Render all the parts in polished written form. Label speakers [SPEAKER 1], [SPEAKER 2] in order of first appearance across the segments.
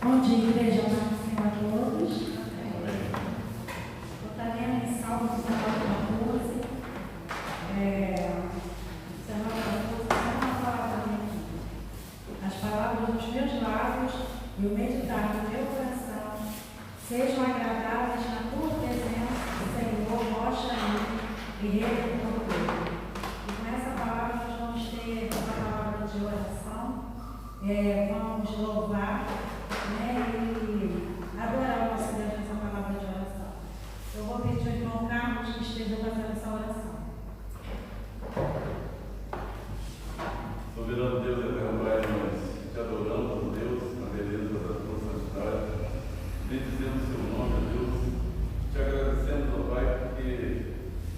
[SPEAKER 1] Bom dia, igreja, paz do Senhor a todos. Estaremos em Salmos 14. Uma palavra aqui. As palavras dos meus lábios e o meditar do meu coração sejam agradáveis na tua presença, Senhor, rocha e rei do todo. E com essa palavra nós vamos ter uma palavra de oração. Vamos louvar, e adorar o nosso Deus nessa palavra de oração. Eu vou pedir ao irmão Carlos que esteja fazendo essa oração.
[SPEAKER 2] Soberano Deus, eterno Pai, nós te adoramos, Deus, na beleza da tua santidade. Bendizemos o seu nome, Deus. Te agradecemos, ó Pai, porque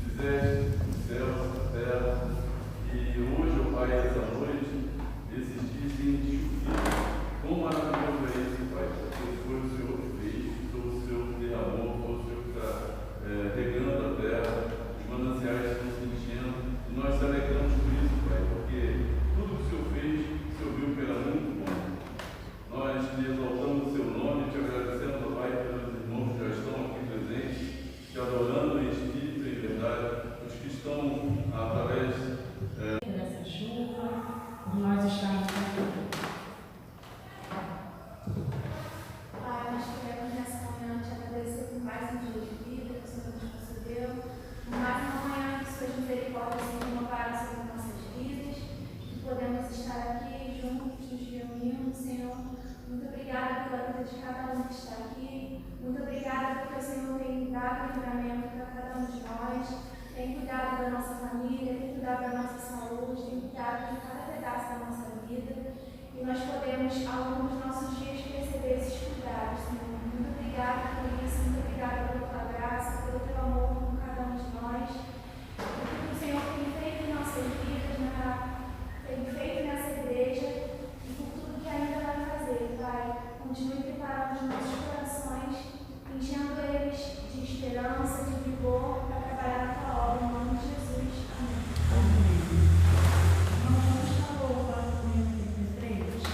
[SPEAKER 2] fizeste os céus, a terra. E hoje, ó Pai, essa noite, esses dias têm te chovido. Quão maravilhoso é isso, Pai, porque foi o Senhor que fez, foi o Senhor que derramou, foi o Senhor que está regando a terra, os mananciais estão se enchendo, e nós te alegramos por isso, Pai, porque tudo que o Senhor fez, o Senhor viu que era muito bom. Nós te exaltamos o seu nome, te agradecemos, ó Pai, pelos irmãos que já estão aqui presentes, te adorando em espírito e em verdade, os que estão através
[SPEAKER 1] dessa chuva, por nós estamos aqui.
[SPEAKER 3] Pai, nós queremos nessa manhã te agradecer por mais um dia de vida que o Senhor nos concedeu, por mais uma manhã que suas misericórdias se renovaram sobre nossas vidas, que podemos estar aqui juntos, nos reunindo, Senhor. Muito obrigada pela vida de cada um que está aqui, muito obrigada porque o Senhor tem dado livramento para cada um de nós, tem cuidado da nossa família, tem cuidado da nossa saúde, tem cuidado de cada pedaço da nossa vida. E nós podemos, ao longo dos nossos dias, perceber esses cuidados, Senhor. Muito obrigada por isso, muito obrigada pela tua graça, pelo teu amor com cada um de nós. Por tudo que o Senhor tem feito em nossas vidas, tem feito nessa igreja e por tudo que ainda vai fazer, Pai. Continue preparando os nossos corações, enchendo eles de esperança, de vigor, para trabalhar na tua obra, em nome de Jesus. Amém.
[SPEAKER 1] Nós vamos estar louvando o hino 33.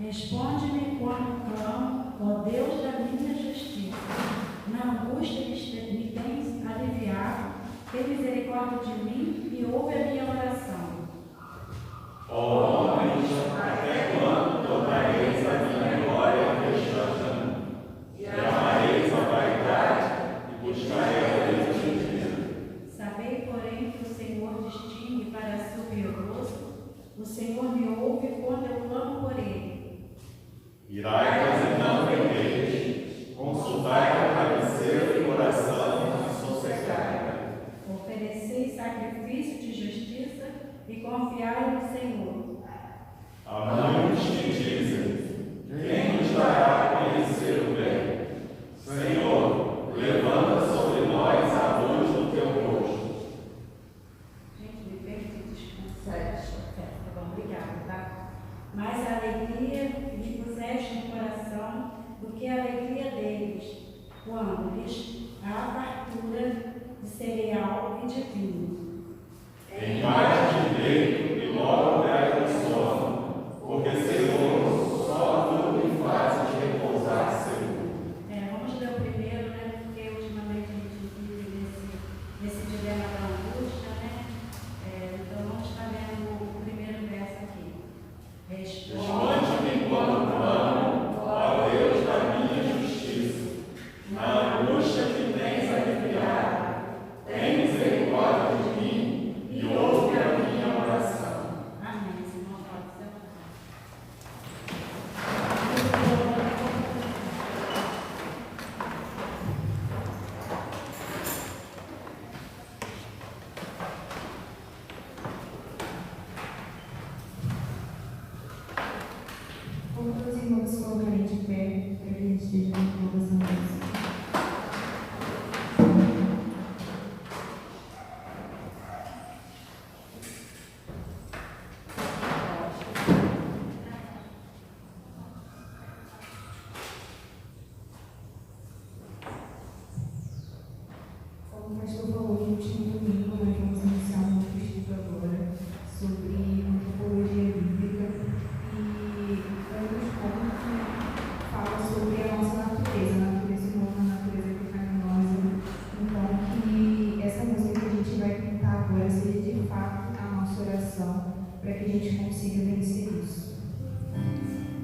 [SPEAKER 1] Responde-me quando clamo, ó Deus da minha justiça. Na angústia me tens aliviado, tem misericórdia de mim e ouve a minha oração.
[SPEAKER 4] Ó homens, até quando tornareis a minha glória vexame? E amareis a vaidade e buscareis a injustiça.
[SPEAKER 1] Sabei, porém, que o Senhor distingue para si o piedoso, o Senhor me ouve quando eu clamo por ele.
[SPEAKER 4] Irai-vos e não pequeis, consultai ao parecer o coração e sossegai.
[SPEAKER 1] Oferecei sacrifício de justiça e confiai no Senhor.
[SPEAKER 4] Há muitos que dizem: quem nos dará a conhecer o bem? Senhor, levanta sobre nós a luz do teu rosto.
[SPEAKER 1] Gente, me perdi, desculpa. Tá bom, obrigada, tá? Mas a alegria me puseste no coração do que a alegria deles, quando lhes há fartura de cereal e de vinho.
[SPEAKER 4] Em paz de direito e logo pega o sono, porque Senhor, só tu me fazes repousar seguro.
[SPEAKER 1] Vamos ler o primeiro, né? Porque ultimamente a gente vive nesse dilema da angústia, né? Então vamos estar lendo o primeiro verso aqui.
[SPEAKER 4] Responde-me quando clamo, ó Deus da minha justiça. Na angústia que tens aliviado, tem misericórdia de mim e ouve a minha oração.
[SPEAKER 1] Amém. Senhor, pode ser.
[SPEAKER 5] Convido os irmãos se colocarem de pé para que a gente esteja com todas as mãos. Como o pastor falou, no último domingo nós vamos iniciar um novo estudo agora sobre antropologia bíblica e um dos pontos fala sobre a nossa natureza humana, a natureza pecaminosa. Então, que essa música que a gente vai cantar agora seja de fato a nossa oração para que a gente consiga vencer isso.
[SPEAKER 6] Senhor,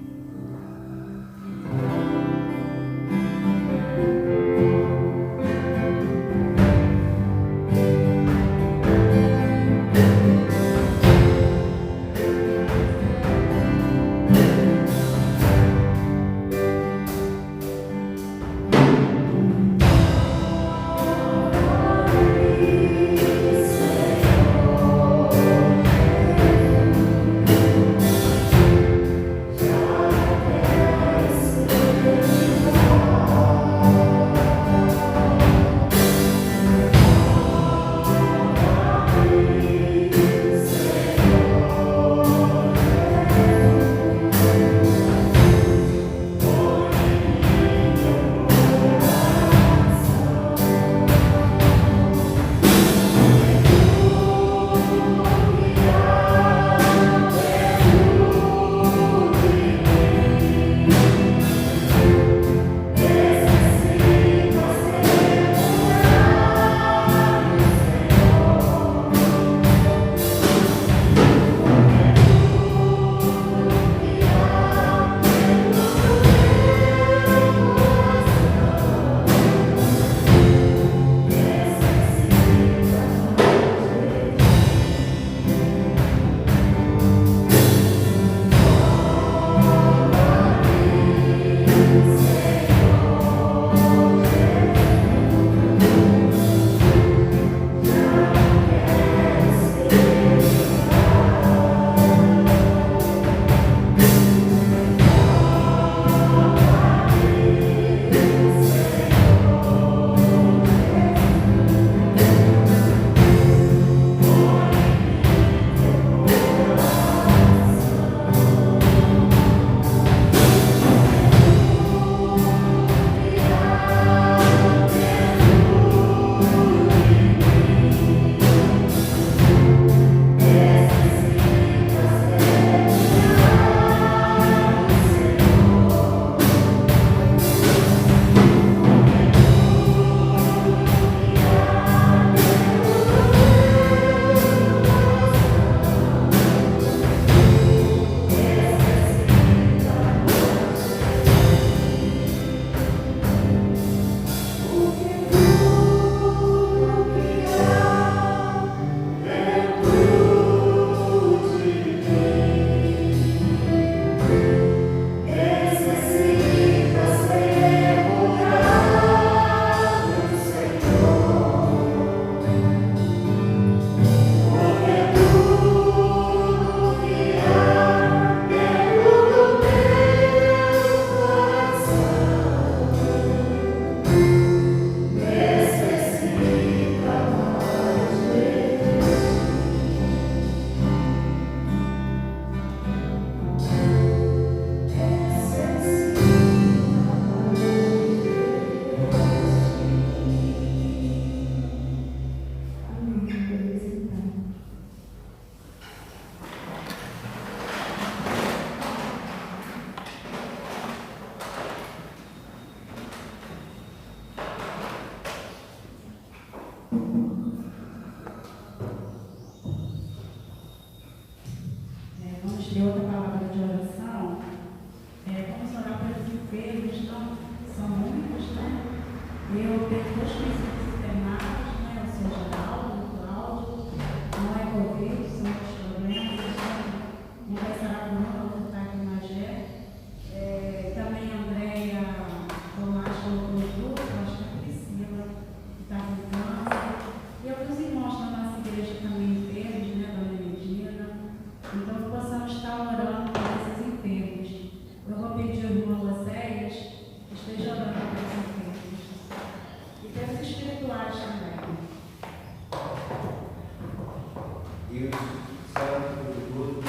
[SPEAKER 6] Senhor,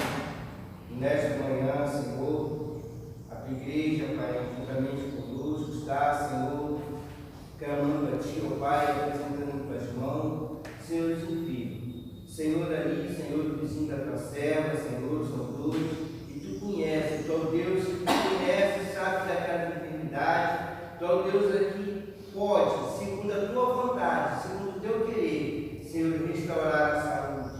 [SPEAKER 6] nesta manhã, Senhor, a tua igreja, Pai, juntamente conosco, está, Senhor, clamando a Ti, ó Pai, apresentando tuas mãos, Senhor, seu filho. Senhor, ali, Senhor, o vizinho da tua serva, Senhor, são dois, e Tu conheces, Tu é o Deus que conhece, sabe daquela enfermidade, Tu é o Deus que pode, segundo a Tua vontade, segundo o Teu querer, Senhor, restaurar a saúde.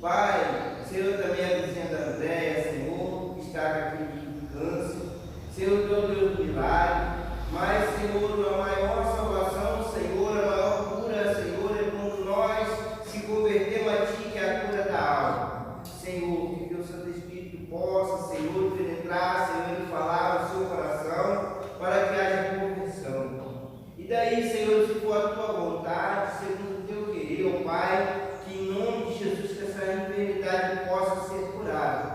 [SPEAKER 6] Pai, Senhor, também a vizinha da Andréia, Senhor, que está com aquele câncer, Senhor, Tu é o Deus do milagre, mas, Senhor, a maior salvação, Senhor, a maior cura, Senhor, é quando nós se convertemos a Ti, que é a cura da alma. Senhor, que o Santo Espírito possa, Senhor, penetrar, Senhor, e falar no seu coração, para que haja conversão. E daí, Senhor, se for a Tua vontade, segundo o Teu querer, ó Pai, que em nome de Jesus, que essa enfermidade possa ser curada.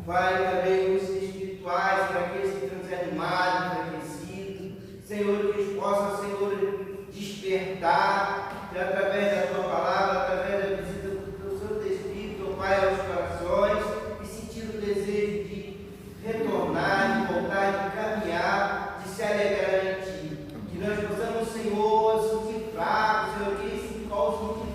[SPEAKER 6] Pai, também os espirituais, para aqueles que estão desanimados, enfraquecidos, Senhor, que eles possam, Senhor, despertar através da Tua palavra, através da visita do Santo Espírito, ó Pai, aos corações, e sentir o desejo de retornar, de voltar, de caminhar, de se alegrar em Ti. Que nós possamos, Senhor, sentir fraco, Senhor, que esse qual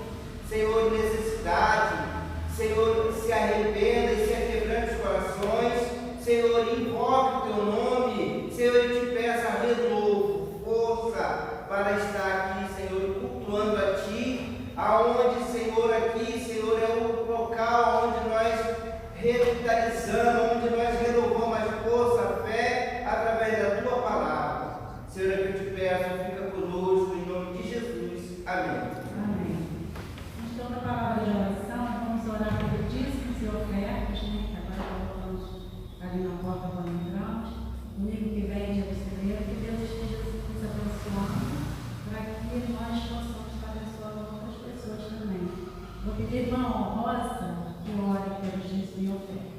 [SPEAKER 6] Senhor, necessidade, Senhor, se arrependa e se aquebrante os corações, Senhor, invoque o Teu nome, Senhor, e te peça renovo, força para estar aqui, Senhor, cultuando a Ti, aonde, Senhor, aqui, Senhor, é o local onde nós revitalizamos, onde nós renovamos a força, a fé, através da Tua palavra. Senhor, eu te peço, fica conosco, em nome de Jesus. Amém.
[SPEAKER 1] Então, na palavra de oração, vamos orar pelo dízimos e ofertas, né? Agora colocamos ali na porta quando entramos. Domingo que vem, dia do Senhor, que Deus esteja nos abençoando, para que nós possamos estar abençoando outras pessoas também. Vou pedir a irmã Rosa que ore pelos dízimos e ofertas.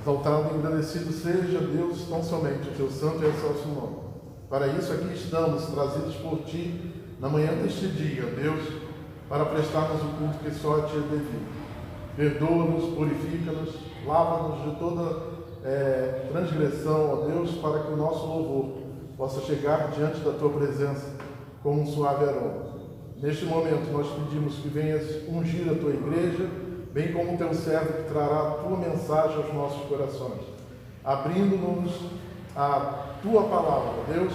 [SPEAKER 7] Exaltado e agradecido seja Deus tão somente o Teu santo e excelso nome. Para isso aqui estamos, trazidos por Ti, na manhã deste dia, Deus, para prestarmos o culto que só a Ti é devido. Perdoa-nos, purifica-nos, lava-nos de toda transgressão, ó Deus, para que o nosso louvor possa chegar diante da Tua presença como um suave aroma. Neste momento nós pedimos que venhas ungir a Tua igreja, bem como o Teu servo que trará a Tua mensagem aos nossos corações, abrindo-nos a Tua palavra, Deus,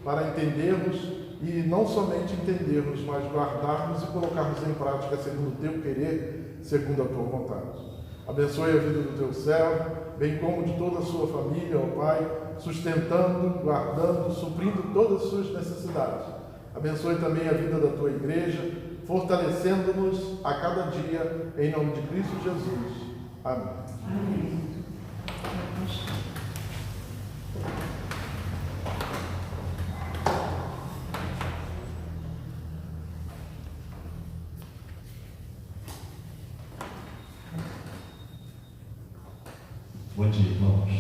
[SPEAKER 7] para entendermos e não somente entendermos, mas guardarmos e colocarmos em prática segundo o Teu querer, segundo a Tua vontade. Abençoe a vida do Teu servo, bem como de toda a sua família, ó Pai, sustentando, guardando, suprindo todas as suas necessidades. Abençoe também a vida da Tua igreja, fortalecendo-nos a cada dia, em nome de Cristo Jesus. Amém.
[SPEAKER 1] Amém.
[SPEAKER 4] Bom dia, irmãos.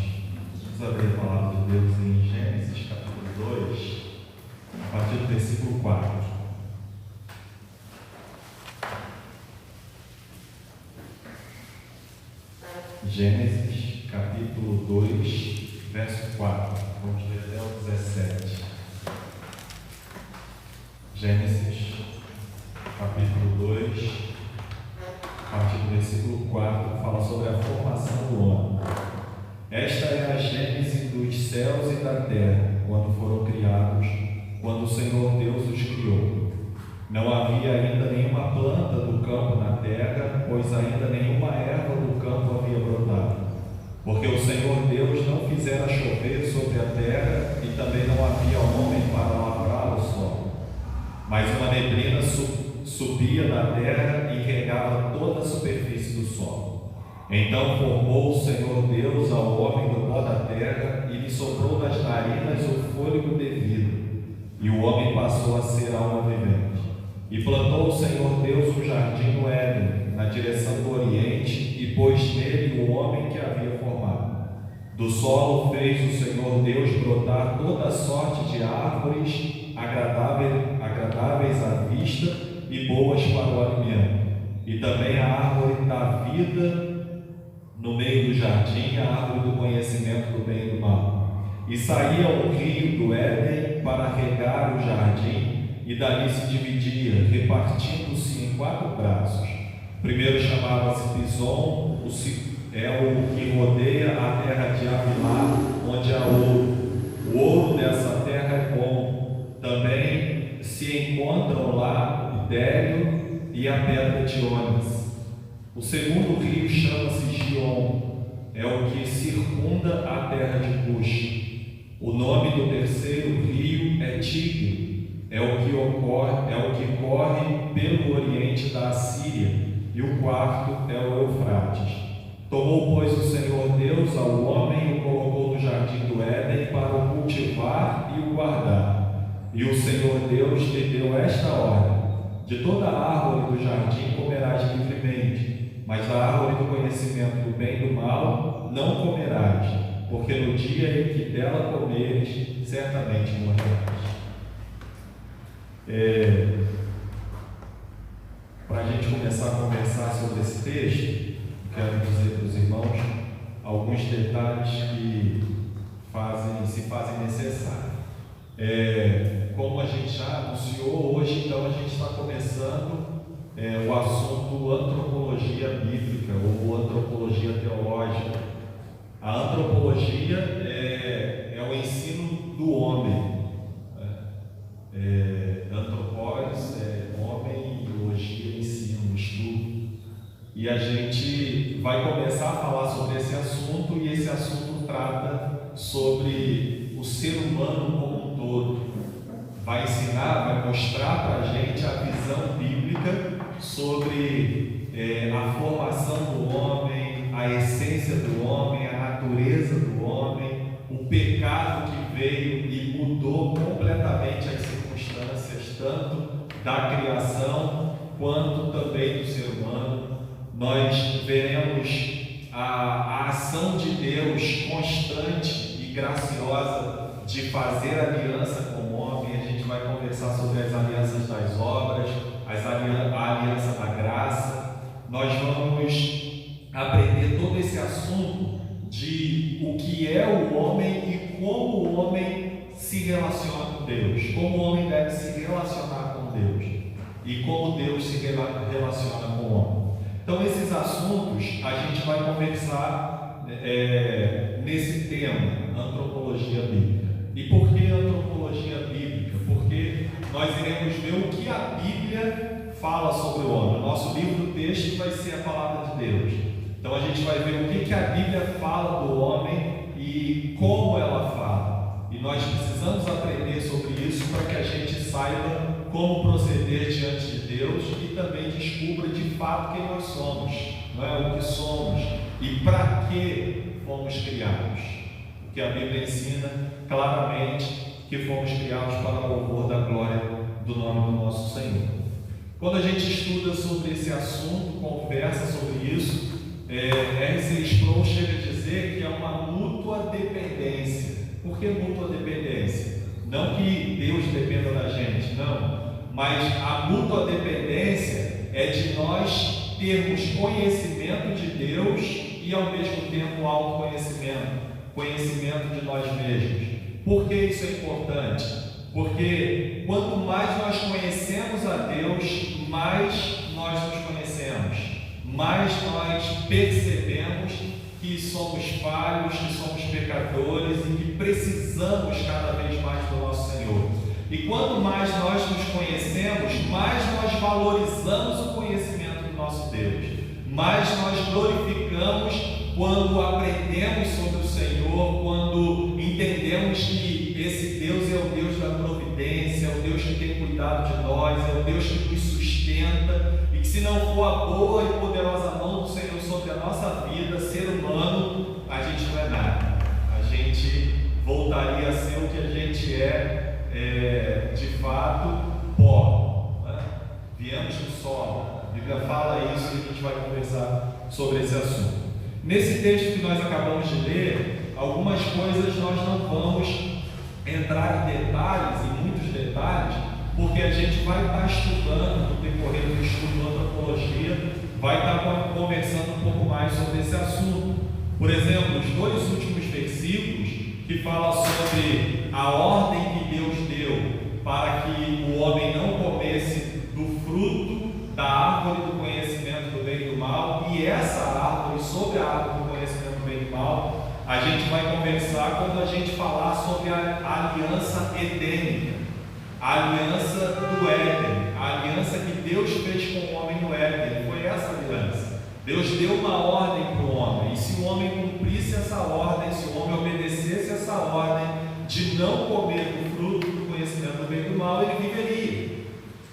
[SPEAKER 4] Vamos abrir a palavra de Deus em Gênesis capítulo 2, a partir do versículo 4. Gênesis capítulo 2, verso 4. Vamos ler até o 17. Gênesis capítulo 2, a partir do versículo 4, fala sobre a formação do homem. Esta é a gênese dos céus e da terra, quando foram criados, quando o Senhor Deus os criou. Não havia ainda nenhuma planta do campo na terra, pois ainda nenhuma erva do campo havia brotado. Porque o Senhor Deus não fizera chover sobre a terra, e também não havia homem para lavrar o solo. Mas uma neblina subia da terra e regava toda a superfície do solo. Então formou o Senhor Deus ao homem do pó da terra e lhe soprou nas narinas o fôlego devido, e o homem passou a ser alma vivente. E plantou o Senhor Deus um jardim no Éden, na direção do oriente, e pôs nele o homem que havia formado. Do solo fez o Senhor Deus brotar toda a sorte de árvores agradáveis à vista e boas para o alimento, e também a árvore da vida no meio do jardim, a árvore do conhecimento do bem e do mal. E saía um rio do Éden para regar o jardim, e dali se dividia, repartindo-se em 4 braços. O primeiro chamava-se Pison, é o que rodeia a terra de Avilá, onde há ouro. O ouro dessa terra é bom. Também se encontram lá o bidélio e a pedra de ônix. O segundo rio chama-se Gion, é o que circunda a terra de Cush. O nome do terceiro rio é Tigre, é o que corre pelo oriente da Assíria, e o quarto é o Eufrates. Tomou, pois, o Senhor Deus ao homem e o colocou no jardim do Éden para o cultivar e o guardar. E o Senhor Deus lhe deu esta ordem: de toda a árvore do jardim comerás livremente, mas da árvore do conhecimento do bem e do mal não comerás, porque no dia em que dela comeres, certamente morrerás. Para a gente começar a conversar sobre esse texto, quero dizer para os irmãos alguns detalhes que se fazem necessários. Como a gente já anunciou, hoje então a gente está começando o assunto antropologia bíblica ou antropologia teológica. A antropologia é o ensino do homem. Antropós é homem, e logia, ensino, estudo. E a gente vai começar a falar sobre esse assunto, e esse assunto trata sobre o ser humano como um todo. Vai ensinar, vai mostrar para a gente a visão bíblica sobre a formação do homem, a essência do homem, a natureza do homem, o pecado que veio e mudou completamente as circunstâncias, tanto da criação quanto também do ser humano. Nós veremos a ação de Deus constante e graciosa de fazer aliança com o homem. A gente vai conversar sobre as alianças das obras, a aliança da graça. Nós vamos aprender todo esse assunto de o que é o homem e como o homem se relaciona com Deus, como o homem deve se relacionar com Deus e como Deus se relaciona com o homem. Então, esses assuntos a gente vai conversar nesse tema, antropologia bíblica. E por que antropologia bíblica? Porque nós iremos ver o que a Bíblia fala sobre o homem. O nosso livro-texto vai ser a palavra de Deus. Então a gente vai ver o que a Bíblia fala do homem e como ela fala. E nós precisamos aprender sobre isso para que a gente saiba como proceder diante de Deus e também descubra de fato quem nós somos, não é? O que somos e para que fomos criados. Porque a Bíblia ensina claramente que fomos criados para o louvor da glória do nome do nosso Senhor. Quando a gente estuda sobre esse assunto, conversa sobre isso, R.C. Sproul chega a dizer dizer que é uma mútua dependência. Por que mútua dependência? Não que Deus dependa da gente, não. Mas a mútua dependência é de nós termos conhecimento de Deus e ao mesmo tempo autoconhecimento, conhecimento de nós mesmos. Por que isso é importante? Porque quanto mais nós conhecemos a Deus, mais nós nos conhecemos, mais nós percebemos que somos falhos, que somos pecadores e que precisamos cada vez mais do nosso Senhor. E quanto mais nós nos conhecemos, mais nós valorizamos o conhecimento do nosso Deus, mais nós glorificamos quando aprendemos sobre o Senhor, quando entendemos que esse Deus é o Deus da providência, é o Deus que tem cuidado de nós, é o Deus que nos sustenta, e que se não for a boa e poderosa mão do Senhor sobre a nossa vida, ser humano, a gente não é nada. A gente voltaria a ser o que a gente de fato, pó. Né? Viemos do solo. A Bíblia fala isso e a gente vai conversar sobre esse assunto. Nesse texto que nós acabamos de ler, algumas coisas nós não vamos entrar em detalhes, em muitos detalhes, porque a gente vai estar estudando no decorrer do estudo da antropologia, vai estar conversando um pouco mais sobre esse assunto. Por exemplo, os 2 últimos versículos que falam sobre a ordem que Deus deu para que o homem não comesse do fruto da árvore do conhecimento do bem e do mal, e essa árvore, sobre a árvore do conhecimento do bem e do mal, a gente vai conversar quando a gente falar sobre a aliança edênica, a aliança do Éden, a aliança que Deus fez com o homem no Éden. Foi essa aliança. Deus deu uma ordem para o homem, e se o homem cumprisse essa ordem, se o homem obedecesse essa ordem de não comer do fruto do conhecimento do bem e do mal, ele viveria.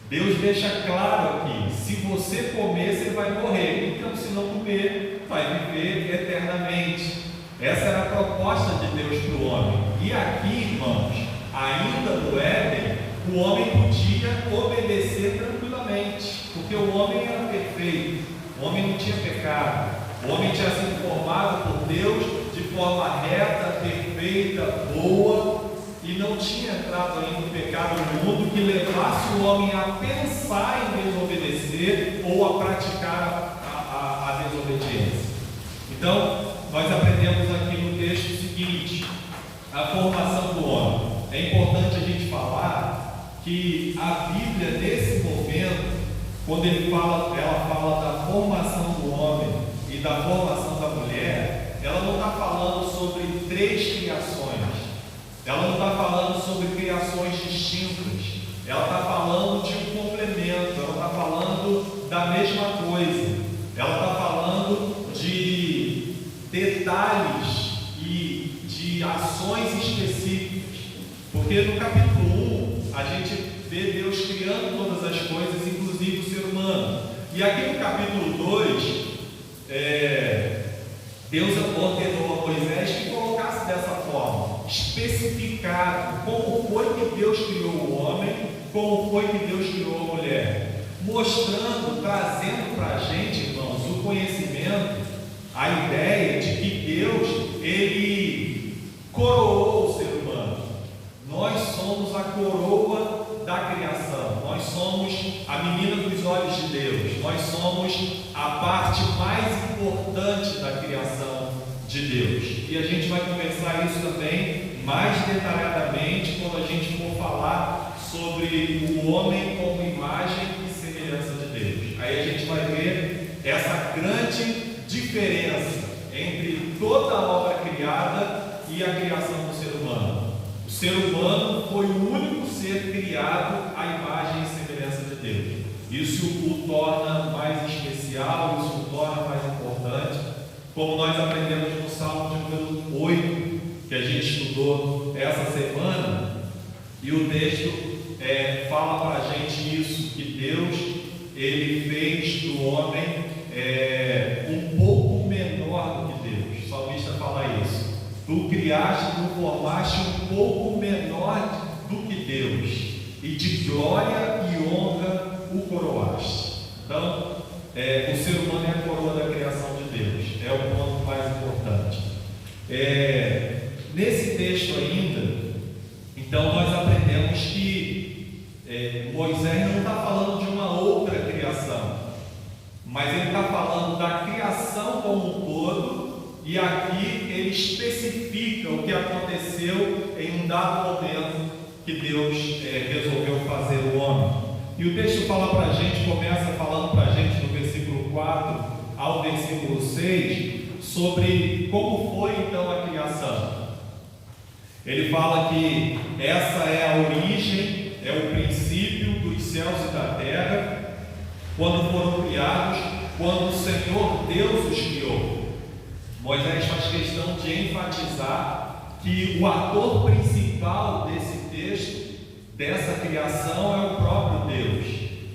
[SPEAKER 4] Deus deixa claro aqui: se você comer, você vai morrer, então se não comer, vai viver eternamente. Essa era a proposta de Deus para o homem. E aqui, irmãos, ainda no Éden, o homem podia obedecer tranquilamente, porque o homem era perfeito, o homem não tinha pecado, o homem tinha sido formado por Deus de forma reta, perfeita, boa, e não tinha entrado ainda o pecado no mundo que levasse o homem a pensar em desobedecer ou a praticar a desobediência. Então, nós aprendemos aqui no texto o seguinte: a formação do homem. É importante a gente falar que a Bíblia, nesse momento, quando ela fala da formação do homem e da formação da mulher, ela não está falando sobre 3 criações, ela não está falando sobre criações distintas, ela está falando de um complemento, ela está falando da mesma coisa, ela está falando de detalhes e de ações específicas, porque no capítulo 1 a gente vê Deus criando todas as coisas, inclusive o ser humano, e aqui no capítulo 2 Deus ordenou a Moisés que colocasse dessa forma, especificado como foi que Deus criou o homem, como foi que Deus criou a mulher, mostrando, trazendo para a gente, irmãos, o conhecimento, a ideia de que Deus, Ele coroou o ser humano. Nós somos a coroa da criação, nós somos a menina dos olhos de Deus, nós somos a parte mais importante da criação de Deus. E a gente vai conversar isso também mais detalhadamente quando a gente for falar sobre o homem como imagem e semelhança de Deus. Aí a gente vai ver essa grande diferença entre toda a obra criada e a criação do ser humano. O ser humano foi o único ser criado à imagem e semelhança de Deus. Isso o torna mais especial, isso o torna mais importante, como nós aprendemos no Salmo de número 8, que a gente estudou essa semana, e o texto fala para a gente isso, que Deus, Ele fez do homem um pouco menor do que Deus. O salmista fala isso. Tu criaste, tu formaste um pouco menor do que Deus, e de glória e honra o coroaste. Então, o ser humano é a coroa da criação de Deus, é o ponto mais importante. Nesse texto ainda, então nós aprendemos que Moisés não está falando de uma outra criação, mas ele está falando da criação como um todo, e aqui ele especifica o que aconteceu em um dado momento que Deus resolveu fazer o homem. E o texto fala para a gente, começa falando para a gente no versículo 4 ao versículo 6, sobre como foi então a criação. Ele fala que essa é a origem, é o princípio dos céus e da terra, quando foram criados, quando o Senhor Deus os criou. Moisés faz questão de enfatizar que o ator principal desse texto, dessa criação, é o próprio Deus.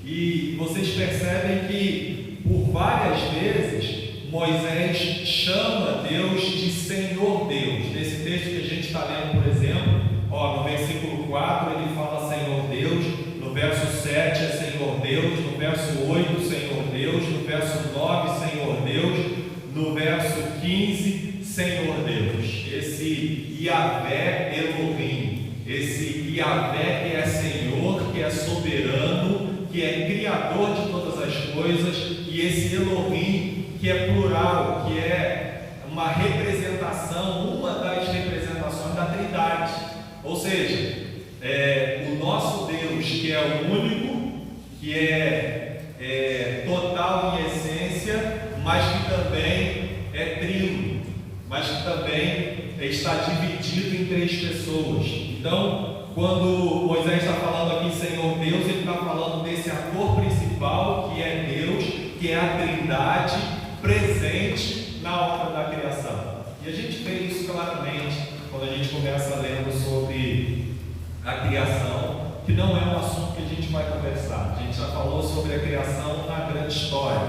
[SPEAKER 4] E vocês percebem que por várias vezes Moisés chama Deus de Senhor Deus. Nesse texto que a gente está lendo, por exemplo, no versículo 4 ele fala Senhor Deus, no verso 7 é Senhor Deus, no verso 8 Senhor Deus, no verso 9 Senhor Deus, no verso 15 Senhor Deus. Esse Yahvé Elohim, esse Yahvé que é Senhor, que é soberano, que é criador de todas as coisas, e esse Elohim que é plural, que é uma representação, uma das representações da Trindade. Ou seja, o nosso Deus, que é o único, que é total em essência, mas que também é trino, mas que também está dividido em 3 pessoas. Então, quando Moisés está falando aqui Senhor Deus, ele está falando desse ator principal, que é Deus, que é a Trindade presente na obra da criação. E a gente vê isso claramente quando a gente começa lendo sobre a criação, que não é um assunto que a gente vai conversar. A gente já falou sobre a criação na grande história.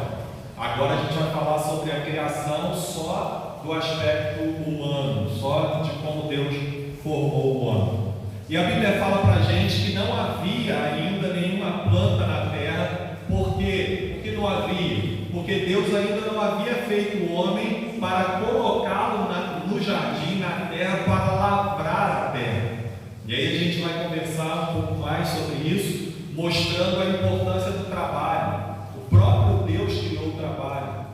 [SPEAKER 4] Agora a gente vai falar sobre a criação só do aspecto humano, só de como Deus formou o homem. E a Bíblia fala para a gente que não havia ainda nenhuma planta na terra. Por quê? Porque não havia. Porque Deus ainda não havia feito o homem para colocá-lo no jardim, na terra, para lavrar a terra. E aí a gente vai conversar um pouco mais sobre isso, mostrando a importância do trabalho. O próprio Deus criou o trabalho,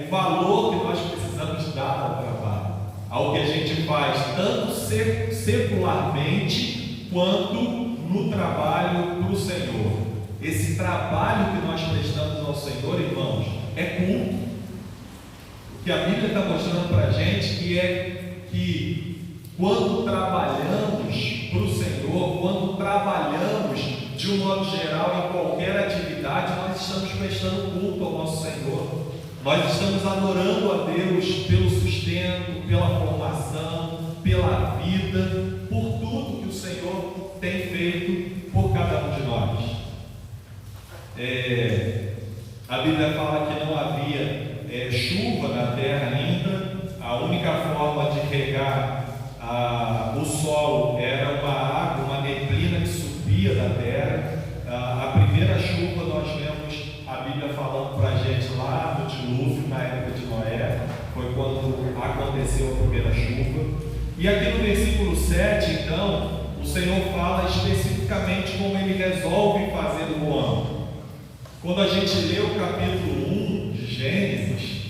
[SPEAKER 4] o valor que nós precisamos dar ao trabalho, ao que a gente faz, tanto secularmente, quanto no trabalho para o Senhor. Esse trabalho que nós prestamos ao Senhor, irmãos, é culto. O que a Bíblia está mostrando para a gente que quando trabalhamos para o Senhor, quando trabalhamos de um modo geral em qualquer atividade, nós estamos prestando culto ao nosso Senhor. Nós estamos adorando a Deus pelo sustento, pela formação, pela vida, por tudo que o Senhor tem feito por cada um de nós. A Bíblia fala que não havia chuva na terra ainda. A única forma de regar o solo era uma água, uma neblina que subia da terra. A primeira chuva nós vemos a Bíblia falando para a gente lá no dilúvio, na época de Noé, foi quando aconteceu a primeira chuva. E aqui no versículo 7, então, o Senhor fala especificamente como Ele resolve fazer o homem. Quando a gente lê o capítulo 1 de Gênesis,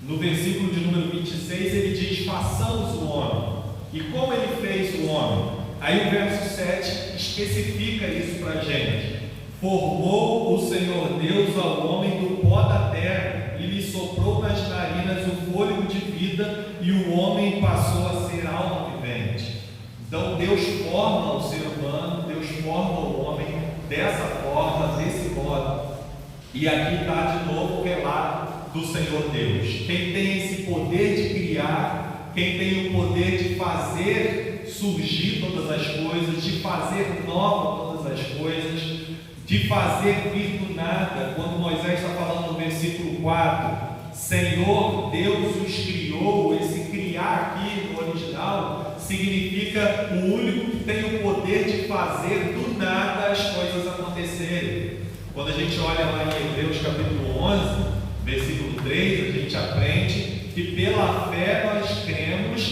[SPEAKER 4] no versículo de número 26, ele diz: façamos o homem. E como ele fez o homem? Aí o verso 7 especifica isso para a gente. Formou o Senhor Deus ao homem do pó da terra e lhe soprou nas narinas o fôlego de vida, e o homem passou a ser alma vivente. Então Deus forma o ser humano, Deus forma o homem dessa forma, desse modo. E aqui está de novo o relato do Senhor Deus. Quem tem esse poder de criar, quem tem o poder de fazer surgir todas as coisas, de fazer nova todas as coisas, de fazer vir do nada. Quando Moisés está falando no versículo 4, Senhor Deus os criou, esse criar aqui no original significa o único que tem o poder de fazer do nada as coisas acontecerem. Quando a gente olha lá em Hebreus capítulo 11, versículo 3, a gente aprende que pela fé nós cremos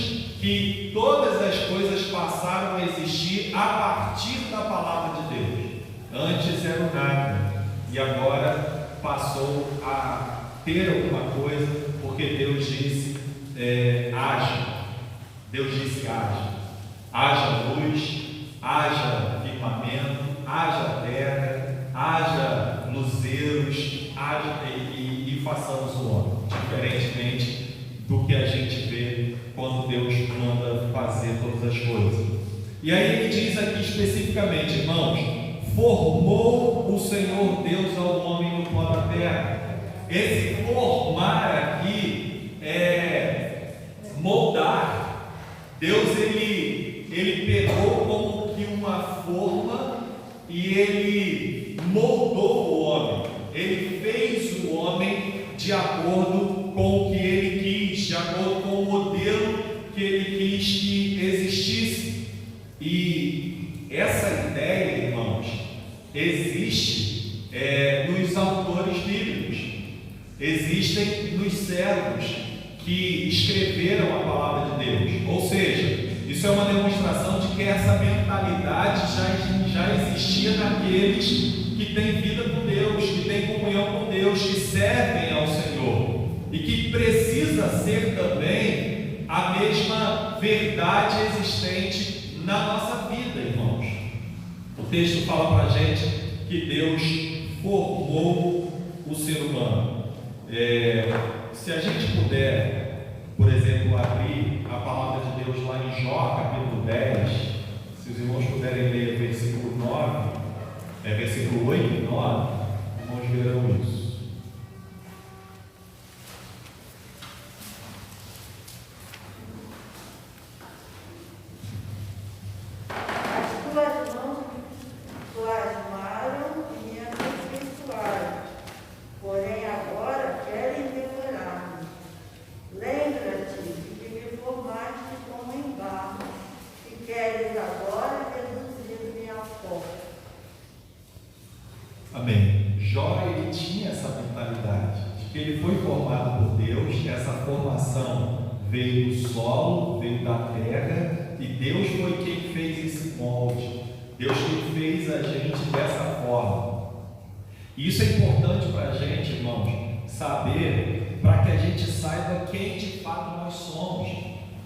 [SPEAKER 4] que todas as coisas passaram a existir a partir da palavra de Deus. Antes era nada e agora passou a ter alguma coisa, porque Deus disse haja. Deus disse haja. Haja luz, haja firmamento, haja terra, haja luzeiros, haja e façamos o homem, diferentemente do que a gente vê quando Deus manda fazer todas as coisas. E aí ele diz aqui especificamente, irmãos, formou o Senhor Deus ao homem no pó da terra. Esse formar aqui é moldar. Deus ele pegou como que uma forma e ele moldou o homem. Ele fez o homem de acordo com o que ele quis, de acordo com o modelo que ele quis que existisse. E essa ideia, irmãos, existe nos autores bíblicos, existem nos servos que escreveram a palavra de Deus. Ou seja, isso é uma demonstração de que essa mentalidade já existia naqueles que têm vida com Deus, que têm comunhão com Deus, que servem ao Senhor, e que precisa ser também a mesma verdade existente na nossa vida, irmãos. O texto fala para a gente que Deus formou o ser humano. Se a gente puder, por exemplo, abrir a palavra de Deus lá em Jó, capítulo 10, se os irmãos puderem ler versículo 9, versículo 8 e 9, irmãos verão isso.
[SPEAKER 8] As tuas mãos plasmaram e me aperfeiçoaram, porém agora querem devorar-me. Lembra-te de que me formaste como em barro, e queres agora reduzir-me a pó.
[SPEAKER 4] Amém. Jó, ele tinha essa mentalidade de que ele foi formado por Deus. Essa formação veio do solo, veio da terra, e Deus foi quem fez esse molde. Deus quem fez a gente dessa forma. E isso é importante para a gente, irmãos, saber, para que a gente saiba quem de fato nós somos.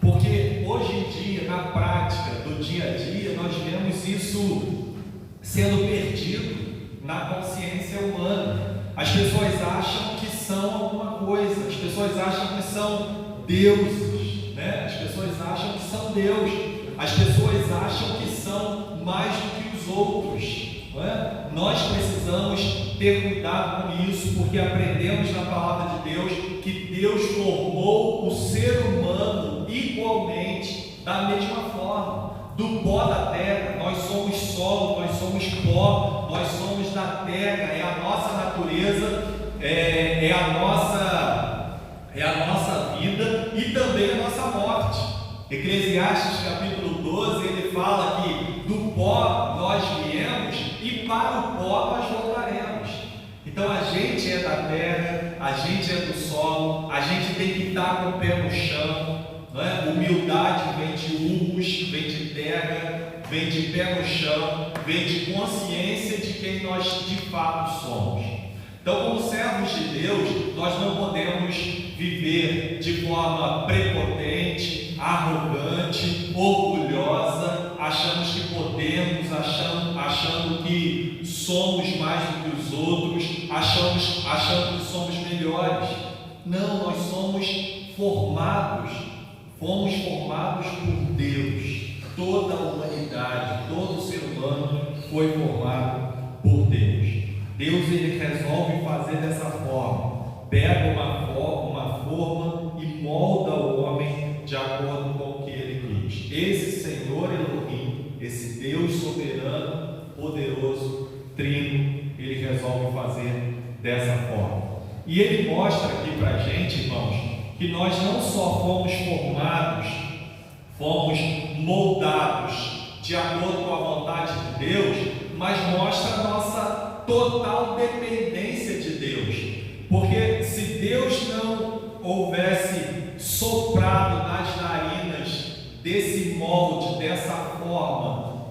[SPEAKER 4] Porque hoje em dia, na prática do dia a dia, nós vemos isso sendo perdido na consciência humana. As pessoas acham que são alguma coisa, as pessoas acham que são deuses, né? As pessoas acham que são Deus, as pessoas acham que são mais do que os outros, não é? Nós precisamos ter cuidado com isso, porque aprendemos na palavra de Deus que Deus formou o ser humano igualmente, da mesma forma. Do pó da terra, nós somos solo, nós somos pó, nós somos da terra, é a nossa natureza, é a nossa vida e também a nossa morte. Eclesiastes capítulo 12, ele fala que do pó nós viemos e para o pó nós voltaremos. Então a gente é da terra, a gente é do solo, a gente tem que estar com o pé no chão. Não é? Humildade vem de humus, vem de terra, vem de pé no chão, vem de consciência de quem nós de fato somos. Então, como servos de Deus, nós não podemos viver de forma prepotente, arrogante, orgulhosa, achando que podemos, achando que somos mais do que os outros, achando que somos melhores. Não, nós somos fomos formados por Deus. Toda a humanidade, todo ser humano foi formado por Deus. Deus, ele resolve fazer dessa forma, pega uma forma e molda o homem de acordo com o que ele quis. Esse Senhor Elohim, esse Deus soberano, poderoso, trino, ele resolve fazer dessa forma. E ele mostra aqui para a gente, irmãos, que nós não só fomos formados, fomos moldados de acordo com a vontade de Deus, mas mostra a nossa total dependência de Deus. Porque se Deus não houvesse forma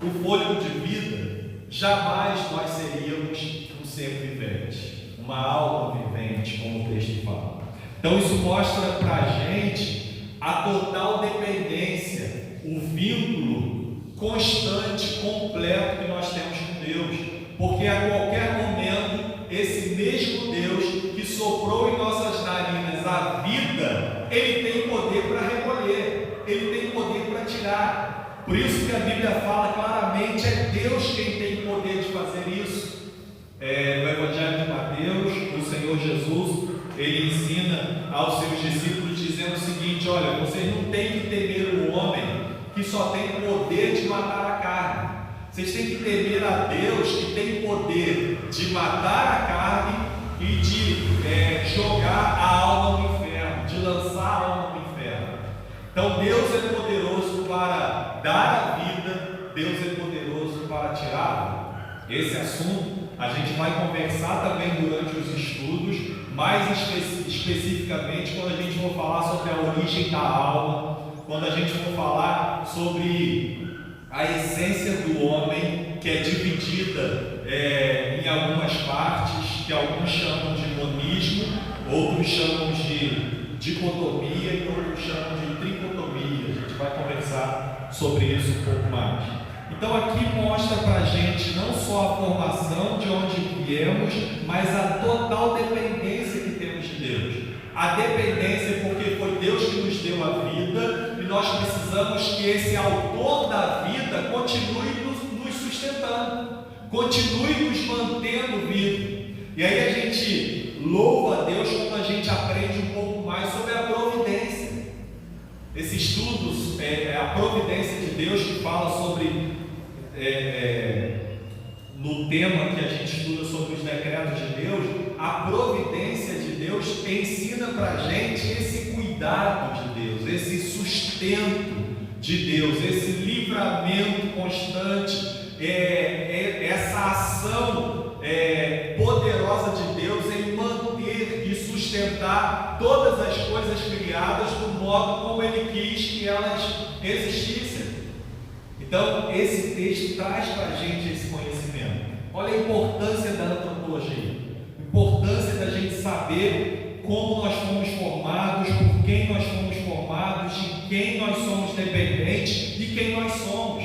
[SPEAKER 4] o fôlego de vida, jamais nós seríamos um ser vivente, uma alma vivente, como o texto fala. Então isso mostra para a gente a total dependência, o vínculo constante, completo que nós temos com Deus, porque a qualquer momento esse mesmo Deus que soprou em nossas narinas a vida, Ele tem poder para recolher, Ele tem poder para tirar. Por isso que a Bíblia fala claramente, é Deus quem tem poder de fazer isso. No Evangelho de Mateus, o Senhor Jesus, Ele ensina aos seus discípulos dizendo o seguinte: olha, vocês não têm que temer o homem que só tem poder de matar a carne. Vocês têm que temer a Deus que tem poder de matar a carne e de jogar a alma no inferno, de lançar a alma no inferno. Então Deus é poderoso para dar a vida, Deus é poderoso para tirá-la. Esse assunto a gente vai conversar também durante os estudos, mais especificamente quando a gente for falar sobre a origem da alma, quando a gente for falar sobre a essência do homem, que é dividida em algumas partes, que alguns chamam de monismo, outros chamam de dicotomia e outros chamam de tricotomia. A gente vai conversar sobre isso um pouco mais. Então aqui mostra para a gente não só a formação de onde viemos, mas a total dependência que temos de Deus. A dependência porque foi Deus que nos deu a vida e nós precisamos que esse autor da vida continue nos sustentando, continue nos mantendo vivos. E aí a gente louva a Deus quando a gente aprende um pouco mais sobre a providência. Esse estudo é a providência de Deus, que fala sobre no tema que a gente estuda sobre os decretos de Deus, a providência de Deus ensina para a gente esse cuidado de Deus, esse sustento de Deus, esse livramento constante, essa ação poderosa de Deus em manter e sustentar todas as coisas criadas do modo como Ele quis que elas existissem. Então, esse texto traz para a gente esse conhecimento. Olha a importância da antropologia, a importância da gente saber como nós fomos formados, por quem nós fomos formados, de quem nós somos dependentes, de quem nós somos,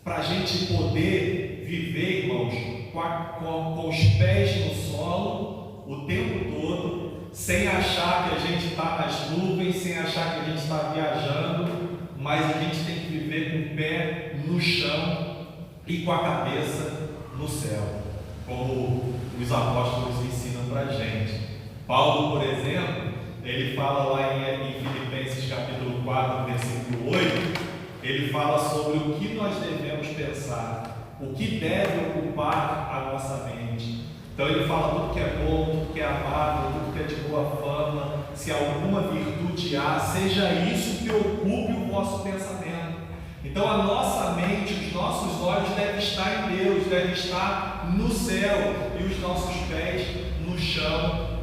[SPEAKER 4] para a gente poder viver, irmãos, com os pés no solo o tempo todo, sem achar que a gente está nas nuvens, sem achar que a gente está viajando, mas a gente tem que viver com o pé no chão e com a cabeça no céu, como os apóstolos ensinam para a gente. Paulo, por exemplo, ele fala lá em Filipenses capítulo 4, versículo 8, ele fala sobre o que nós devemos pensar, o que deve ocupar a nossa mente. Então ele fala tudo que é bom, tudo que é amável, tudo que é de boa fama, se alguma virtude há, seja isso que ocupe o vosso pensamento. Então a nossa mente, os nossos olhos devem estar em Deus, devem estar no céu, e os nossos pés no chão,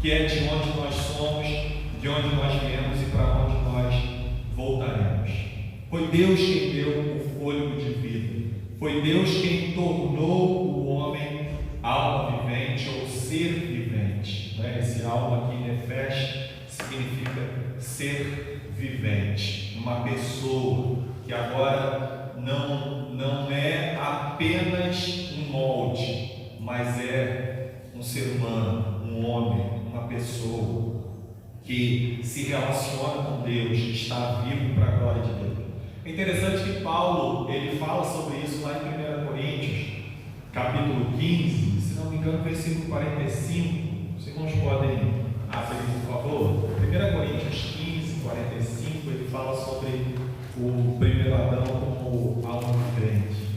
[SPEAKER 4] que é de onde nós somos, de onde nós viemos e para onde nós voltaremos. Foi Deus quem deu o fôlego de vida, foi Deus quem tornou o homem alma vivente ou ser vivente. Esse alma aqui em Efésios significa ser vivente, uma pessoa que agora não é apenas um molde, mas é um ser humano, um homem, uma pessoa que se relaciona com Deus, que está vivo para a glória de Deus. É interessante que Paulo, ele fala sobre isso lá em 1 Coríntios, capítulo 15, se não me engano, versículo 45. Os irmãos podem abrir, por favor. 1 Coríntios 15, 45, ele fala sobre o primeiro Adão como alma vivente.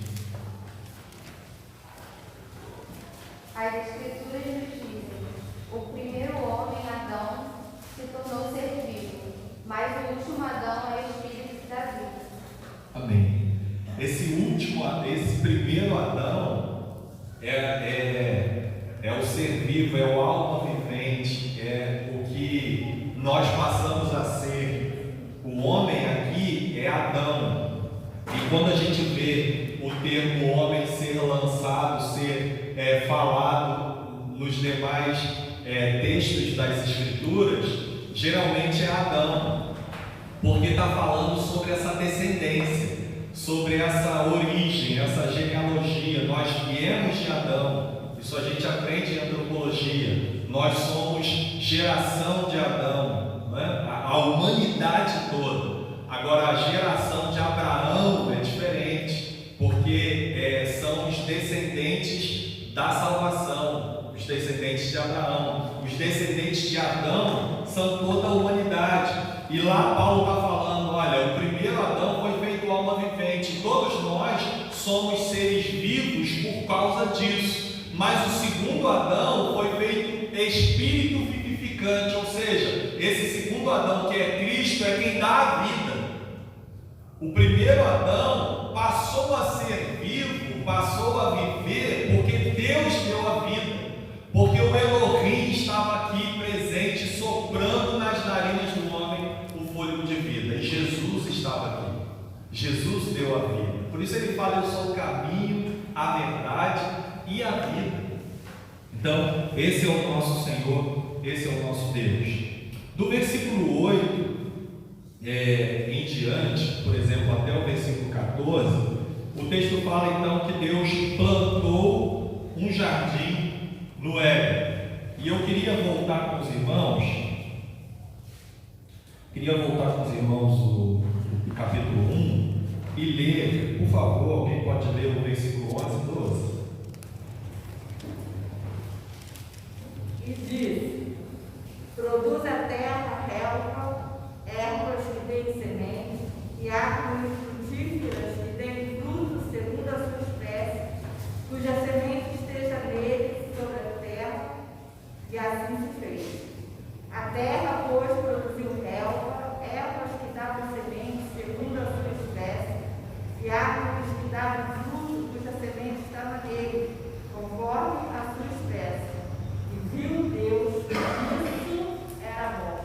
[SPEAKER 3] As Escrituras nos dizem: o primeiro homem, Adão, se tornou ser vivo, mas o último Adão é o Espírito da vida.
[SPEAKER 4] Amém. Esse primeiro Adão é o ser vivo, é o alma vivente, é o que nós passamos a ser. O homem aqui é Adão, nos demais textos das Escrituras, geralmente é Adão, porque está falando sobre essa descendência, sobre essa origem, essa genealogia. Nós viemos de Adão, isso a gente aprende em antropologia. Nós somos geração de Adão, não é? A humanidade toda. Agora, a geração de Abraão é diferente, porque são os descendentes da salvação, os descendentes de Abraão. Os descendentes de Adão são toda a humanidade. E lá Paulo está falando, olha, o primeiro Adão foi feito alma vivente. Todos nós somos seres vivos por causa disso. Mas o segundo Adão foi feito espírito vivificante, ou seja, esse segundo Adão, que é Cristo, é quem dá a vida. O primeiro Adão passou a ser vivo, passou a viver, porque Deus deu a vida. Porque o Elohim estava aqui presente, soprando nas narinas do homem o fôlego de vida. E Jesus estava aqui. Jesus deu a vida. Por isso ele fala: eu sou o caminho, a verdade e a vida. Então, esse é o nosso Senhor, esse é o nosso Deus. Do versículo 8 em diante, por exemplo, até o versículo 14, o texto fala então que Deus plantou um jardim no Éden. E eu queria voltar com os irmãos, o capítulo 1 e ler, por favor, alguém pode ler o versículo 11 e 12?
[SPEAKER 8] E diz: produz a terra relva, ervas que deem semente, e árvores frutíferas que deem frutos segundo a sua espécie, cuja semente esteja nele sobre a terra. E assim se fez. A terra, pois, produziu relva, ervas que davam semente segundo a sua espécie, e árvores que davam fruto, cuja semente estava nele, conforme a sua espécie. E viu Deus que isso era bom.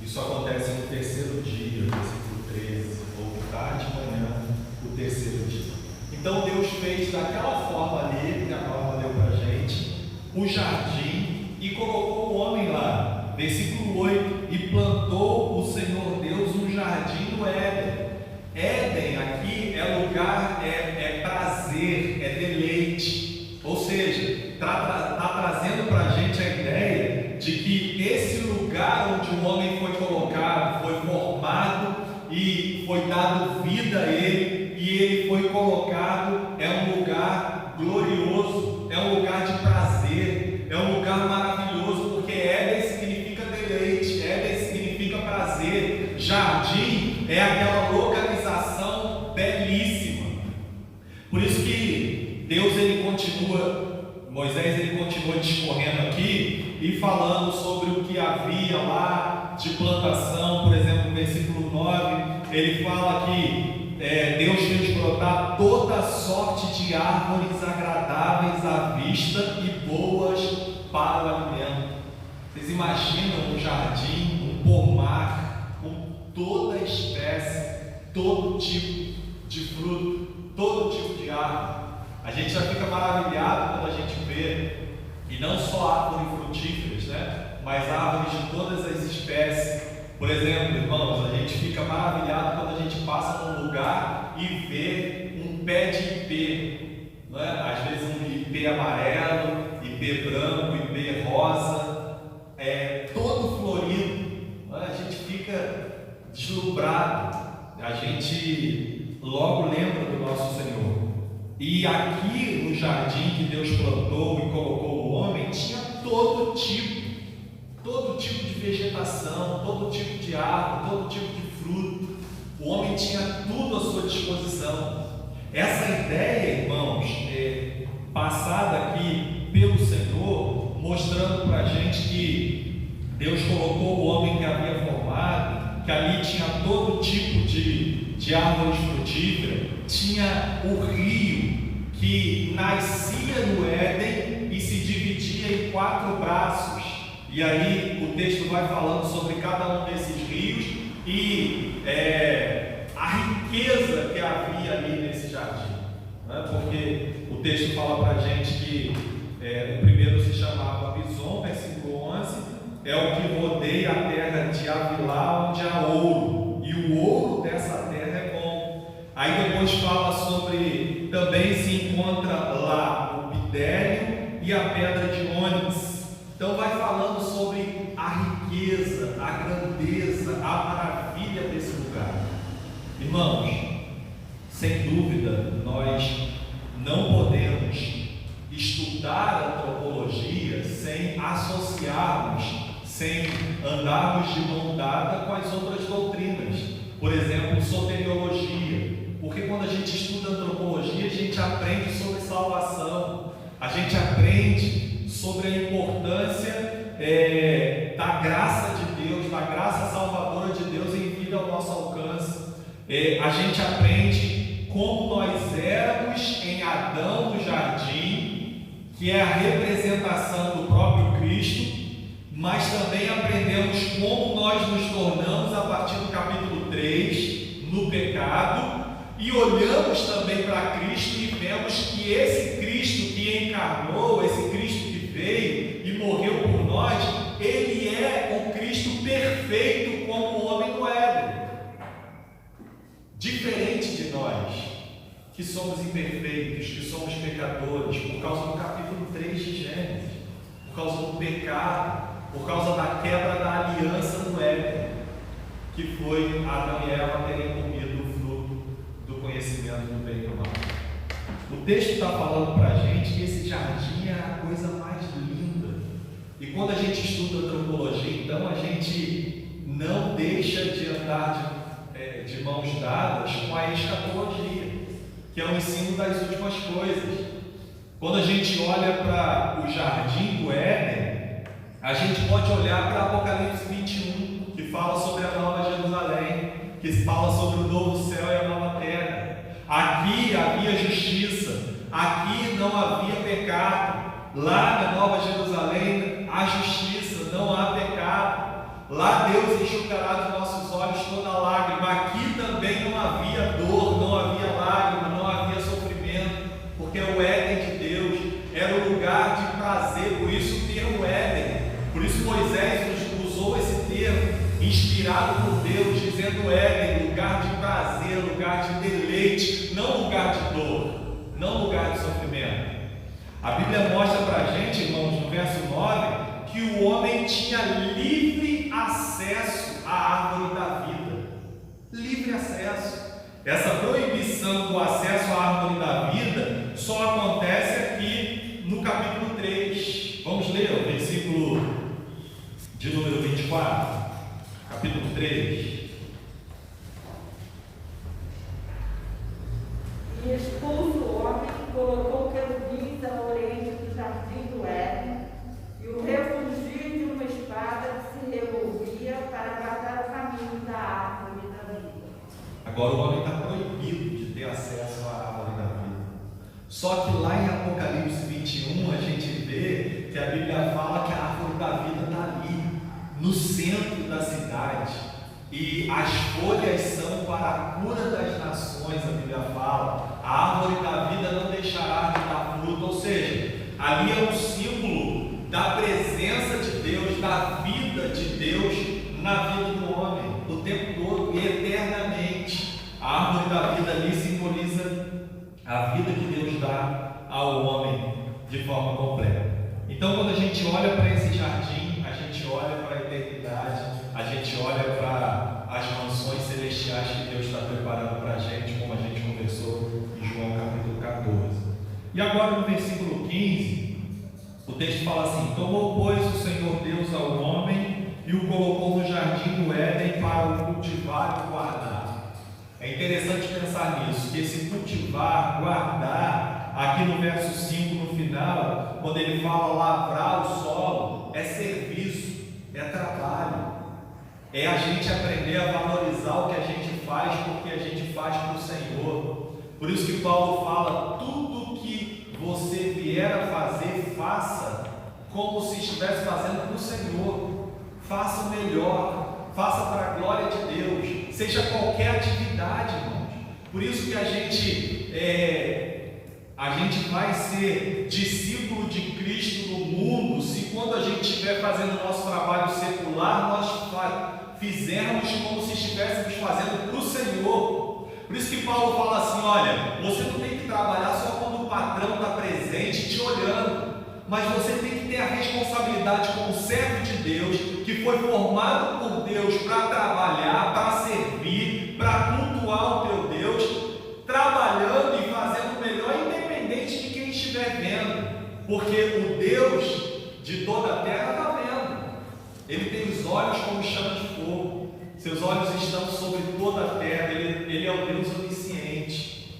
[SPEAKER 4] Isso acontece no terceiro dia, versículo 13, ou tarde de manhã, o terceiro dia. Então Deus fez daquela forma ali, que a norma deu para a gente, o jardim e colocou o homem lá. Versículo 8: e plantou o Senhor Deus um jardim no Éden. Éden aqui é lugar, é prazer, é deleite. Ou seja, está trazendo para a gente a ideia de que esse lugar onde o homem foi colocado, foi formado e foi dado vida a ele, e ele foi colocado, é um lugar glorioso, é um lugar de prazer, é um lugar maravilhoso, porque Éden significa deleite, Éden significa prazer, jardim é aquela localização belíssima. Por isso que Deus, Moisés continua discorrendo aqui e falando sobre o que havia lá de plantação. Por exemplo, no versículo 9, ele fala que Deus fez brotar toda sorte de árvores agradáveis à vista e boas para o alimento. Vocês imaginam um jardim, um pomar, com toda espécie, todo tipo de fruto, todo tipo de árvore. A gente já fica maravilhado quando a gente vê, e não só árvores frutíferas, né? Mas árvores de todas as espécies. Por exemplo, irmãos, a gente fica maravilhado quando a gente passa num lugar e vê um pé de ipê, não é? Às vezes um ipê amarelo, ipê branco, ipê rosa, todo florido, não é? A gente fica deslumbrado, a gente logo lembra do nosso Senhor. E aqui no jardim que Deus plantou e colocou o homem, tinha todo tipo de vegetação, todo tipo de árvore, todo tipo de fruto. O homem tinha tudo à sua disposição. Essa ideia, irmãos, passada aqui pelo Senhor, mostrando para a gente que Deus colocou o homem que havia formado, que ali tinha todo tipo de árvores frutíferas, tinha o rio que nascia no Éden e se dividia em 4 braços. E aí o texto vai falando sobre cada um desses rios e a riqueza que havia ali nesse jardim, né? Porque o texto fala para a gente que o primeiro se chamava encontra lá o bidélio e a pedra de ônix. Então vai falando sobre a riqueza, a grandeza, a maravilha desse lugar. Irmãos, sem dúvida, nós não podemos estudar antropologia sem associarmos, sem andarmos de mão dada com as outras doutrinas. Por exemplo, soteriologia. Porque quando a gente estuda antropologia, a gente aprende sobre salvação, a gente aprende sobre a importância da graça de Deus, da graça salvadora de Deus em vida ao nosso alcance. A gente aprende como nós éramos em Adão no jardim, que é a representação do próprio Cristo, mas também aprendemos como nós nos tornamos a partir do capítulo 3, no pecado, e olhamos também para Cristo e vemos que esse Cristo que encarnou, esse Cristo que veio e morreu por nós, ele é o Cristo perfeito como o homem do Éden. Diferente de nós, que somos imperfeitos, que somos pecadores, por causa do capítulo 3 de Gênesis, por causa do pecado, por causa da quebra da aliança do Éden, que foi Adão e Eva terem comido o fruto do conhecimento do bem e do mal. O texto está falando para a gente que esse jardim é a coisa mais linda. E quando a gente estuda antropologia, então a gente não deixa de andar de mãos dadas com a escatologia, que é o ensino das últimas coisas. Quando a gente olha para o jardim do Éden, a gente pode olhar para Apocalipse 21, que fala sobre a Nova Jerusalém, que fala sobre o novo céu e a nova terra. Aqui havia justiça, aqui não havia pecado. Lá na Nova Jerusalém há justiça, não há pecado. Lá Deus enxugará dos nossos olhos toda lágrima. Aqui também não havia dor, não havia lágrima, não havia sofrimento, porque o Éden de Deus era o lugar de prazer. Por isso o termo Éden, por isso Moisés usou esse termo, inspirado por Deus, dizendo Éden, lugar de prazer, lugar de deleite, não lugar de dor, não lugar de sofrimento. A Bíblia mostra para a gente, irmãos, no verso 9, que o homem tinha livre acesso à árvore da vida. Livre acesso. Essa proibição do acesso à árvore da vida só acontece aqui no capítulo 3. Vamos ler o versículo de número 24, capítulo 3.
[SPEAKER 8] E expulso o homem, colocou querubins ao oriente do jardim do Éden, e o refugiu de uma espada que se revolvia para guardar o caminho da árvore da vida.
[SPEAKER 4] Agora o homem está proibido de ter acesso à árvore da vida. Só que lá em Apocalipse 21 a gente vê que a Bíblia fala que a árvore da vida está ali, no centro da cidade. E as folhas são para a cura das nações, a Bíblia fala. A árvore da vida não deixará de dar fruto, ou seja, ali é um símbolo da presença de Deus, da vida de Deus na vida do homem, o tempo todo e eternamente. A árvore da vida ali simboliza a vida que Deus dá ao homem de forma completa. Então, quando a gente olha para esse jardim, a gente olha para a eternidade, a gente olha para as mansões celestiais que Deus está preparando para a gente, como a gente conversou em João capítulo 14. E agora no versículo 15, o texto fala assim: tomou, pois, o Senhor Deus ao homem e o colocou no jardim do Éden para o cultivar e guardar. É interessante pensar nisso, que esse cultivar, guardar, aqui no verso 5 no final, quando ele fala lavrar o solo, é serviço, é trabalho, é a gente aprender a valorizar o que a gente faz, porque a gente faz para o Senhor. Por isso que Paulo fala: tudo que você vier a fazer, faça como se estivesse fazendo para o Senhor, faça o melhor, faça para a glória de Deus, seja qualquer atividade, irmãos. Por isso que a gente vai ser discípulo de Cristo no mundo, se quando a gente estiver fazendo o nosso trabalho secular, nós fizermos como se estivéssemos fazendo para o Senhor. Por isso que Paulo fala assim: olha, você não tem que trabalhar só quando
[SPEAKER 9] patrão está presente te olhando, mas você tem que ter a responsabilidade como servo de Deus, que foi formado por Deus para trabalhar, para servir, para cultuar o teu Deus, trabalhando e fazendo o melhor, independente de quem estiver vendo, porque o Deus de toda a terra está vendo. Ele tem os olhos como chama de fogo, seus olhos estão sobre toda a terra, ele é o Deus onisciente.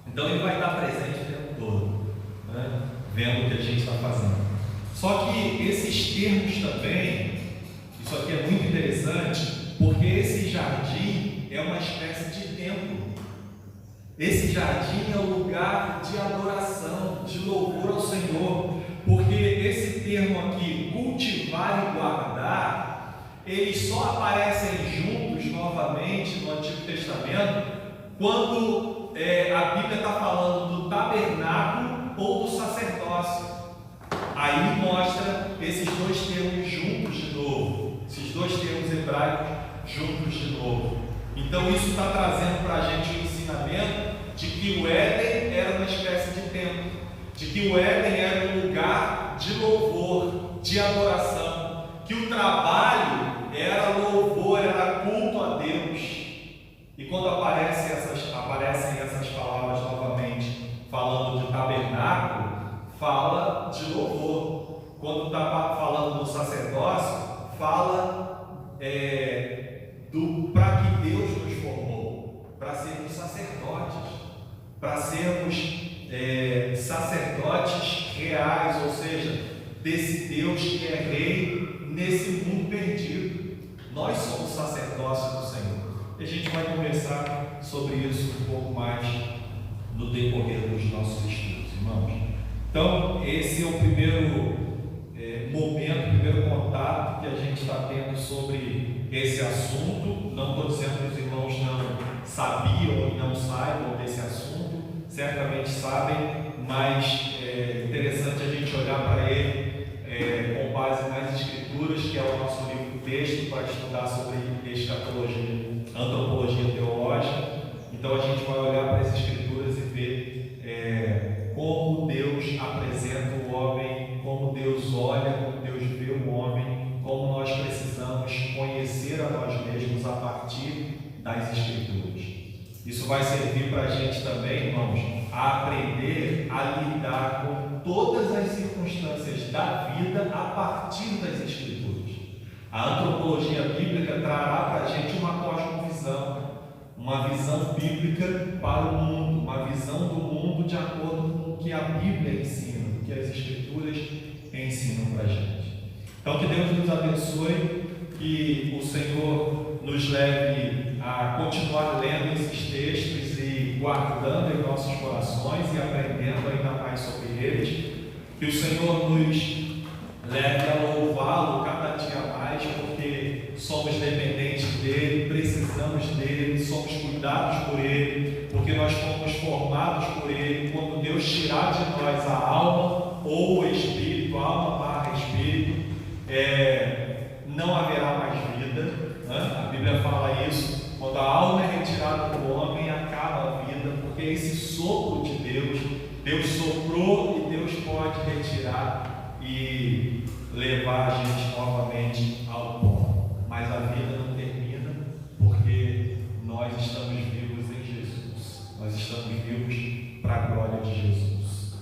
[SPEAKER 9] Então ele vai estar presente o tempo todo, né? Vendo o que a gente está fazendo. Só que esses termos também, isso aqui é muito interessante, porque esse jardim é uma espécie de templo. Esse jardim é um lugar de adoração, de louvor ao Senhor, porque esse termo aqui, cultivar e guardar, eles só aparecem juntos novamente no Antigo Testamento quando a Bíblia está falando do tabernáculo ou do sacerdócio. Aí mostra esses dois termos juntos de novo, esses dois termos hebraicos juntos de novo. Então isso está trazendo para a gente o ensinamento de que o Éden era uma espécie de templo, de que o Éden era um lugar de louvor, de adoração, que o trabalho era louvor, era culto a Deus. E quando aparecem essas palavras novamente, falando de tabernáculo, fala de louvor. Quando está falando do sacerdócio, fala para que Deus nos formou, para sermos sacerdotes, para sermos sacerdotes reais, ou seja, desse Deus que é rei nesse mundo perdido. Nós somos sacerdócio do Senhor. E a gente vai conversar sobre isso um pouco mais no decorrer dos nossos estudos, irmãos. Então, esse é o primeiro momento, o primeiro contato que a gente está tendo sobre esse assunto. Não estou dizendo que os irmãos não sabiam ou não saibam desse assunto, certamente sabem, mas é interessante a gente olhar para ele com base nas Escrituras, que é o nosso livro texto para estudar sobre escatologia, antropologia teológica. Então a gente vai olhar para as Escrituras e ver como Deus apresenta o homem, como Deus olha, como Deus vê o homem, como nós precisamos conhecer a nós mesmos a partir das Escrituras. Isso vai servir para a gente também, irmãos, a aprender a lidar com todas as circunstâncias da vida a partir das Escrituras. A antropologia bíblica trará para a gente uma cosmovisão, uma visão bíblica para o mundo, uma visão do mundo de acordo com o que a Bíblia ensina, o que as Escrituras ensinam para a gente. Então que Deus nos abençoe, que o Senhor nos leve a continuar lendo esses textos e guardando em nossos corações e aprendendo ainda mais sobre eles, que o Senhor nos leve a louvá-lo cada dia mais, porque somos dependentes dele, precisamos dele, somos cuidados por ele, porque nós fomos formados por ele. Quando Deus tirar de nós a alma ou o espírito, alma/espírito, não haverá mais vida, né? A Bíblia fala isso. Quando a alma é retirada do homem, acaba a vida, porque esse sopro de Deus soprou e Deus pode retirar e levar a gente novamente ao pó. Mas a vida não termina, porque nós estamos vivos em Jesus. Nós estamos vivos para a glória de Jesus.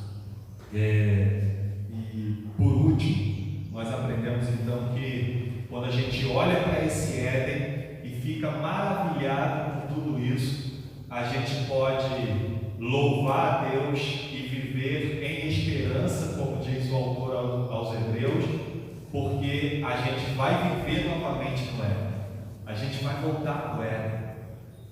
[SPEAKER 9] E por último, nós aprendemos então que quando a gente olha para esse Éden e fica maravilhado com tudo isso, a gente pode louvar a Deus e viver em esperança, como diz o autor aos Hebreus, porque a gente vai viver novamente no Éden. A gente vai voltar para o Éden.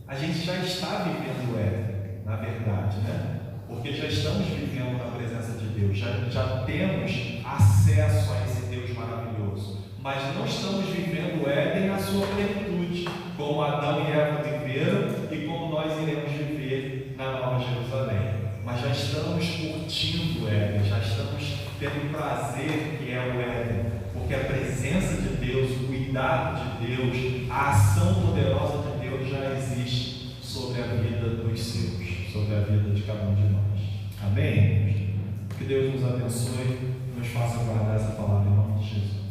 [SPEAKER 9] A gente já está vivendo o Éden, na verdade, né? Porque já estamos vivendo na presença de Deus, já temos acesso a esse Deus maravilhoso, mas não estamos vivendo o Éden na sua plenitude, como Adão e Eva viveram e como nós iremos viver na Nova Jerusalém. Mas já estamos curtindo o Éden, já estamos tendo o prazer que é o Éden, porque a presença de Deus, o cuidado de Deus, a ação poderosa de Deus já existe sobre a vida dos seus, sobre a vida de cada um de nós. Amém? Que Deus nos abençoe e nos faça guardar essa palavra em nome de Jesus.